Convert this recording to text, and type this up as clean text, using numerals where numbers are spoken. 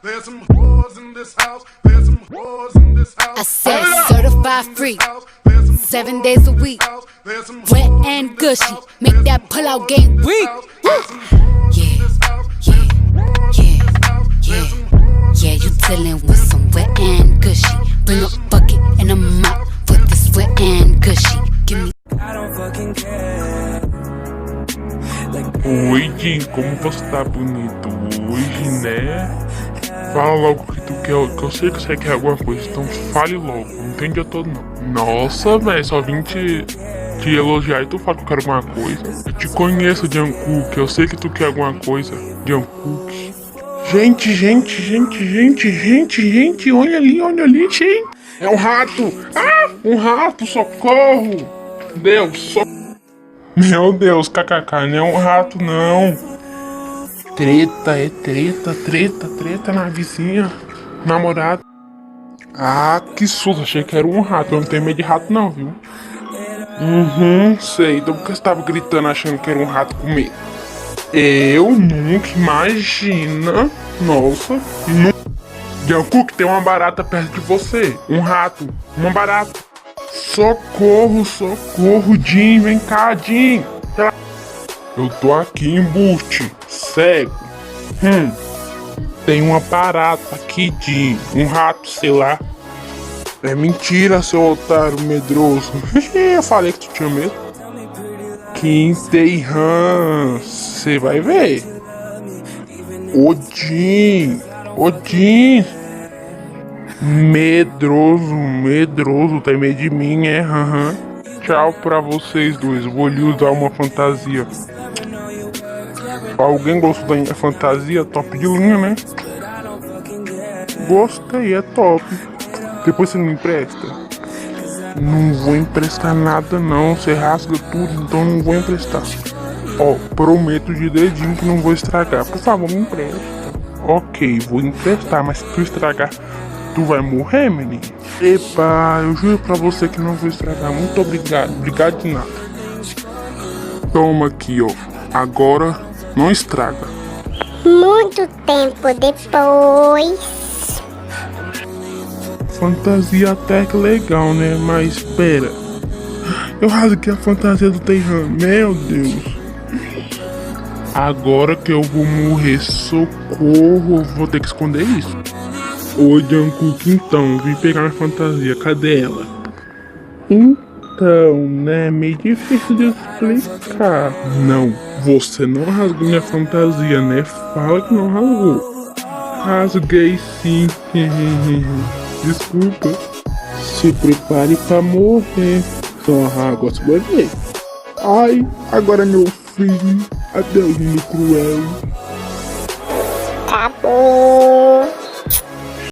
I said certified free, 7 days a week, wet and gushy, make that pull-out game weak. Yeah, you dealing with some wet and gushy. Bring a bucket and a mop for this wet and gushy. Give me. I don't fucking care. Oi, Jim, como você tá bonito hoje, né? Fala logo o que tu quer, que eu sei que você quer alguma coisa, então fale logo, não tem dia todo não. Nossa, velho, só vim te elogiar e tu fala que eu quero alguma coisa. Eu te conheço, Jungkook, eu sei que tu quer alguma coisa, Jungkook. Gente, olha ali, gente. É um rato, um rato, socorro. Deus, socorro. Meu Deus, kkk, não é um rato não. Treta na vizinha, namorado. Ah, que susto, achei que era um rato, eu não tenho medo de rato não, viu? Sei, então por que você tava gritando achando que era um rato com medo? Eu nunca, imagina, nossa, Jungkook, tem uma barata perto de você, um rato, uma barata. Socorro, Jim, vem cá, Jim. Eu tô aqui, embuste, cego. Tem uma barata aqui, Jim, um rato, sei lá. É mentira, seu otário medroso. Eu falei que tu tinha medo. Kim Tae-han, você vai ver. Ô Jim. Medroso, tem medo de mim, é? Tchau pra vocês dois, vou lhe usar uma fantasia. Alguém gostou da minha fantasia? Top de linha, né? Gostei, é top. Depois você me empresta? Não vou emprestar nada não, você rasga tudo, então não vou emprestar. Ó, prometo de dedinho que não vou estragar. Por favor, me empresta. Ok, vou emprestar, mas se tu estragar, tu vai morrer, menino. Epa, eu juro pra você que não vou estragar. Muito obrigado, obrigado de nada. Toma aqui, ó. Agora não estraga. Muito tempo depois. Fantasia até que legal, né? Mas pera, eu rasguei a fantasia do Tae-han, meu Deus. Agora que eu vou morrer, socorro, vou ter que esconder isso. Ô Jungkook, então, vim pegar minha fantasia, cadê ela? Então, né, meio difícil de explicar. Não, você não rasgou minha fantasia, né? Fala que não rasgou. Rasguei sim. Desculpa. Se prepare pra morrer. Só agora você vai ver. Ai, agora meu filho. Adeus, menino cruel. Acabou.